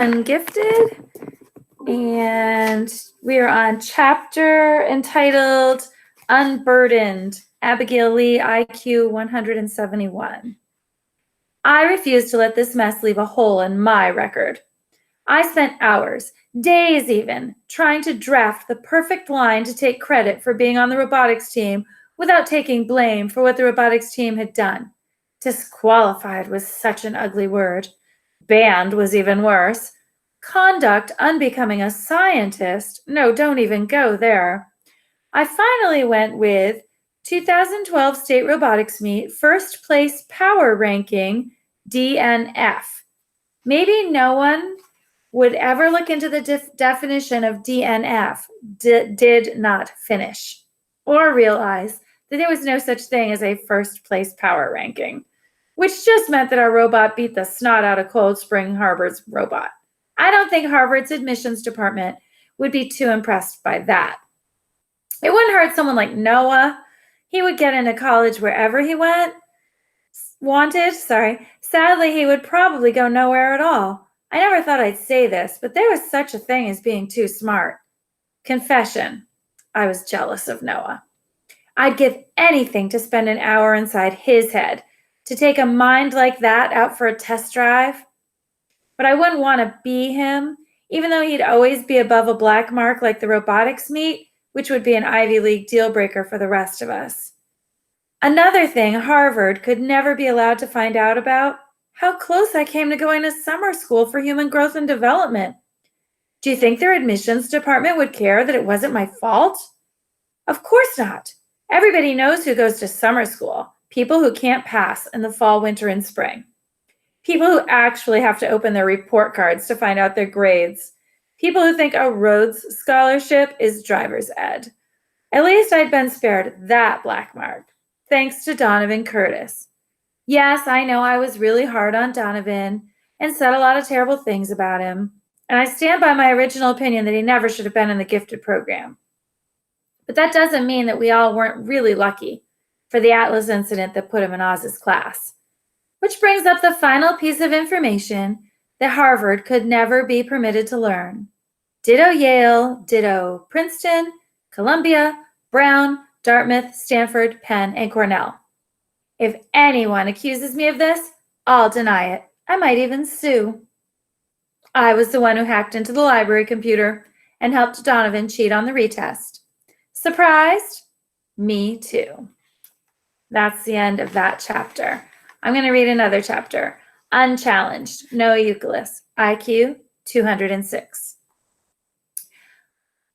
Ungifted, and we are on chapter entitled Unburdened, Abigail Lee, IQ 171. I refuse to let this mess leave a hole in my record. I spent hours, days even, trying to draft the perfect line to take credit for being on the robotics team without taking blame for what the robotics team had done. Disqualified was such an ugly word. Banned was even worse. Conduct unbecoming a scientist. No, don't even go there. I finally went with 2012 State Robotics Meet, first place power ranking, DNF. Maybe no one would ever look into the definition of DNF, did not finish, or realize that there was no such thing as a first place power ranking, which just meant that our robot beat the snot out of Cold Spring Harbor's robot. I don't think Harvard's admissions department would be too impressed by that. It wouldn't hurt someone like Noah. He would get into college wherever he wanted. Sadly, he would probably go nowhere at all. I never thought I'd say this, but there was such a thing as being too smart. Confession, I was jealous of Noah. I'd give anything to spend an hour inside his head, to take a mind like that out for a test drive. But I wouldn't want to be him, even though he'd always be above a black mark like the robotics meet, which would be an Ivy League deal breaker for the rest of us. Another thing Harvard could never be allowed to find out about, how close I came to going to summer school for human growth and development. Do you think their admissions department would care that it wasn't my fault? Of course not. Everybody knows who goes to summer school. People who can't pass in the fall, winter, and spring. People who actually have to open their report cards to find out their grades. People who think a Rhodes Scholarship is driver's ed. At least I'd been spared that black mark, thanks to Donovan Curtis. Yes, I know I was really hard on Donovan and said a lot of terrible things about him, and I stand by my original opinion that he never should have been in the gifted program. But that doesn't mean that we all weren't really lucky for the Atlas incident that put him in Oz's class. Which brings up the final piece of information that Harvard could never be permitted to learn. Ditto Yale, ditto Princeton, Columbia, Brown, Dartmouth, Stanford, Penn, and Cornell. If anyone accuses me of this, I'll deny it. I might even sue. I was the one who hacked into the library computer and helped Donovan cheat on the retest. Surprised? Me too. That's the end of that chapter. I'm going to read another chapter. Unchallenged, Noah Youkilis, IQ 206.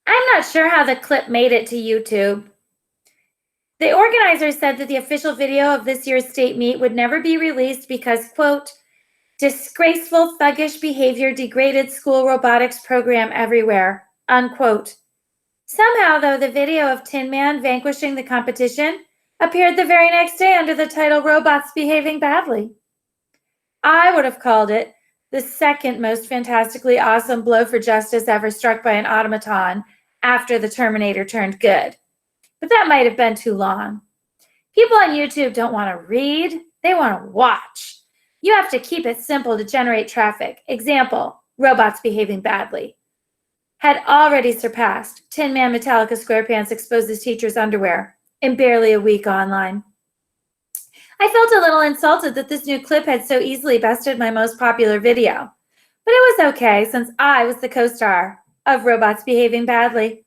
I'm not sure how the clip made it to YouTube. The organizers said that the official video of this year's state meet would never be released because, quote, disgraceful, thuggish behavior degraded school robotics program everywhere, unquote. Somehow, though, the video of Tin Man vanquishing the competition appeared the very next day under the title Robots Behaving Badly. I would have called it the second most fantastically awesome blow for justice ever struck by an automaton after the Terminator turned good. But that might have been too long. People on YouTube don't want to read, they want to watch. You have to keep it simple to generate traffic. Example, Robots Behaving Badly. Had already surpassed Tin Man Metallica SquarePants exposes teacher's underwear in barely a week online. I felt a little insulted that this new clip had so easily bested my most popular video. But it was okay since I was the co-star of Robots Behaving Badly,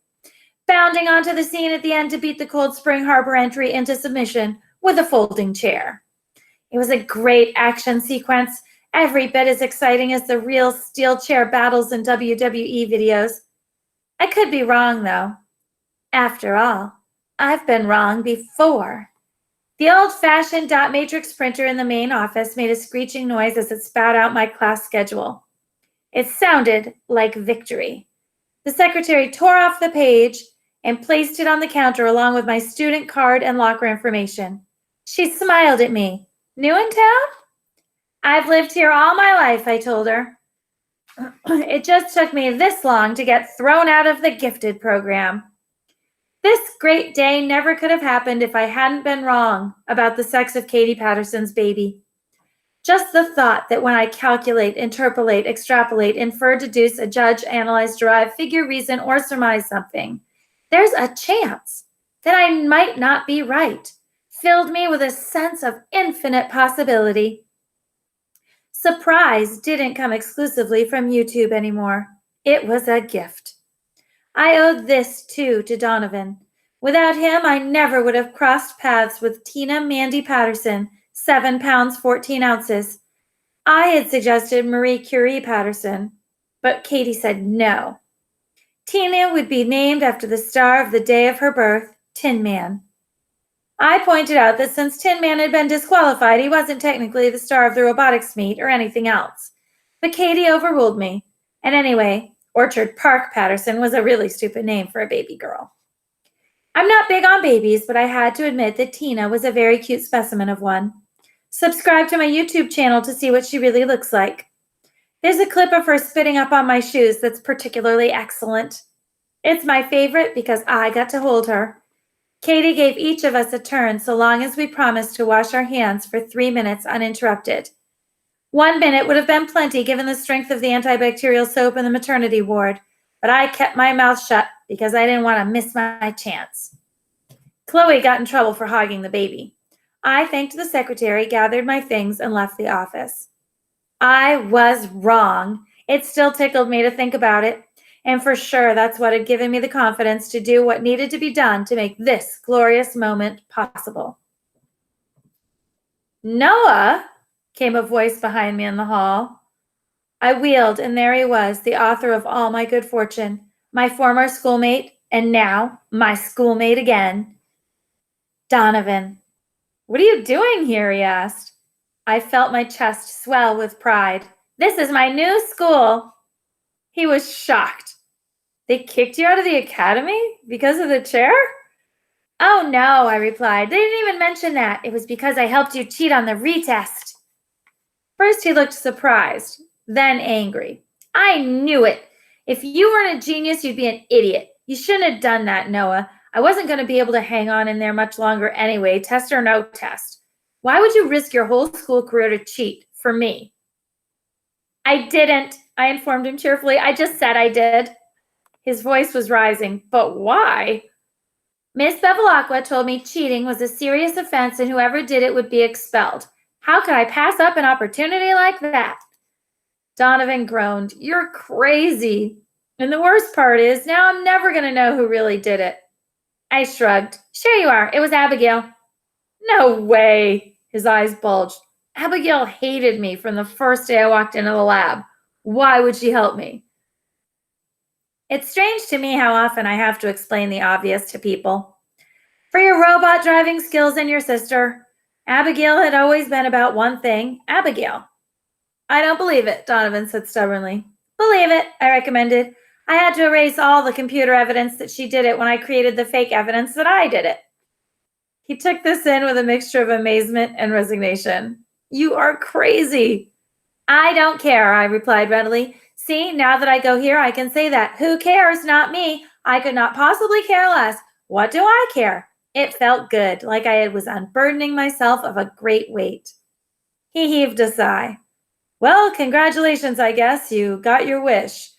bounding onto the scene at the end to beat the Cold Spring Harbor entry into submission with a folding chair. It was a great action sequence, every bit as exciting as the real steel chair battles in WWE videos. I could be wrong, though. After all, I've been wrong before. The old-fashioned dot matrix printer in the main office made a screeching noise as it spat out my class schedule. It sounded like victory. The secretary tore off the page and placed it on the counter along with my student card and locker information. She smiled at me. New in town? I've lived here all my life, I told her. It just took me this long to get thrown out of the gifted program. This great day never could have happened if I hadn't been wrong about the sex of Katie Patterson's baby. Just the thought that when I calculate, interpolate, extrapolate, infer, deduce, adjudge, analyze, derive, figure, reason, or surmise something, there's a chance that I might not be right, filled me with a sense of infinite possibility. Surprise didn't come exclusively from YouTube anymore. It was a gift. I owed this, too, to Donovan. Without him, I never would have crossed paths with Tina Mandy Patterson, 7 pounds, 14 ounces. I had suggested Marie Curie Patterson, but Katie said no. Tina would be named after the star of the day of her birth, Tin Man. I pointed out that since Tin Man had been disqualified, he wasn't technically the star of the robotics meet or anything else. But Katie overruled me. And anyway, Orchard Park Patterson was a really stupid name for a baby girl. I'm not big on babies, but I had to admit that Tina was a very cute specimen of one. Subscribe to my YouTube channel to see what she really looks like. There's a clip of her spitting up on my shoes that's particularly excellent. It's my favorite because I got to hold her. Katie gave each of us a turn so long as we promised to wash our hands for 3 minutes uninterrupted. 1 minute would have been plenty given the strength of the antibacterial soap in the maternity ward, but I kept my mouth shut because I didn't want to miss my chance. Chloe got in trouble for hogging the baby. I thanked the secretary, gathered my things, and left the office. I was wrong. It still tickled me to think about it, and for sure that's what had given me the confidence to do what needed to be done to make this glorious moment possible. Noah, came a voice behind me in the hall. I wheeled, and there he was, the author of all my good fortune, my former schoolmate, and now my schoolmate again. Donovan. What are you doing here? He asked. I felt my chest swell with pride. This is my new school. He was shocked. They kicked you out of the academy because of the chair? Oh no, I replied. They didn't even mention that. It was because I helped you cheat on the retest. First he looked surprised, then angry. I knew it. If you weren't a genius, you'd be an idiot. You shouldn't have done that, Noah. I wasn't going to be able to hang on in there much longer anyway, test or no test. Why would you risk your whole school career to cheat for me? I didn't, I informed him cheerfully. I just said I did. His voice was rising. But why? Miss Bevilacqua told me cheating was a serious offense and whoever did it would be expelled. How could I pass up an opportunity like that? Donovan groaned. You're crazy. And the worst part is, now I'm never going to know who really did it. I shrugged. Sure you are. It was Abigail. No way. His eyes bulged. Abigail hated me from the first day I walked into the lab. Why would she help me? It's strange to me how often I have to explain the obvious to people. For your robot driving skills and your sister, Abigail had always been about one thing, Abigail. I don't believe it, Donovan said stubbornly. Believe it, I recommended. I had to erase all the computer evidence that she did it when I created the fake evidence that I did it. He took this in with a mixture of amazement and resignation. You are crazy. I don't care, I replied readily. See, now that I go here, I can say that. Who cares? Not me. I could not possibly care less. What do I care? It felt good, like I was unburdening myself of a great weight. He heaved a sigh. Well, congratulations, I guess. You got your wish.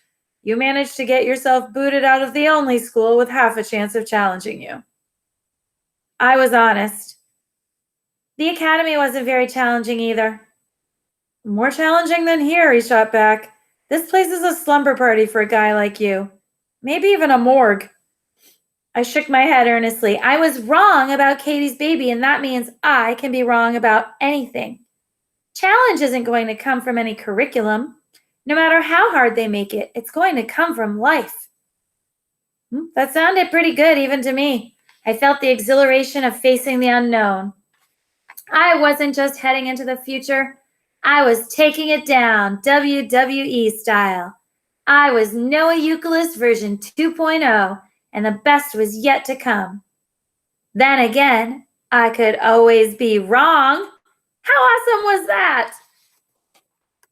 You managed to get yourself booted out of the only school with half a chance of challenging you. I was honest. The academy wasn't very challenging either. More challenging than here, he shot back. This place is a slumber party for a guy like you. Maybe even a morgue. I shook my head earnestly. I was wrong about Katie's baby, and that means I can be wrong about anything. Challenge isn't going to come from any curriculum. No matter how hard they make it, it's going to come from life. That sounded pretty good even to me. I felt the exhilaration of facing the unknown. I wasn't just heading into the future. I was taking it down, WWE style. I was Noah Youkilis version 2.0, and the best was yet to come. Then again, I could always be wrong. How awesome was that?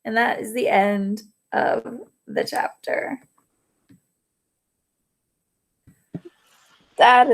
And that is the end of the chapter. That